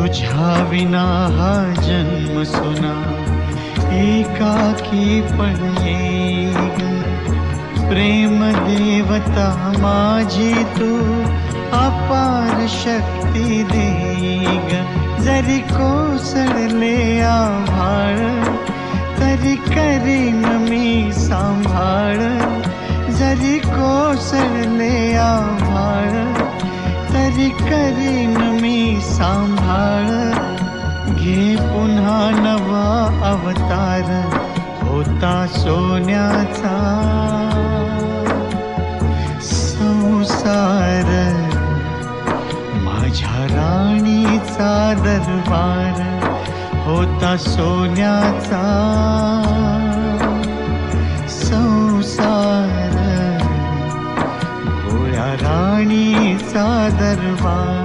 तुझ्या विना हा जन्म सुना एकाकी पण येईग प्रेम देवता माझी तू अपार शक्ती देईग जरी कोसळले आभाळ तरी करीन मी सांभाळ जरी कोसळले आभाळ तरी करीन मी सांभाळ घे पुन्हा नवा अवतार होता सोन्याचा संसार माझ्या राणीचा दरबार होता सोन्याचा संसार भोळ्या राणीचा दरबार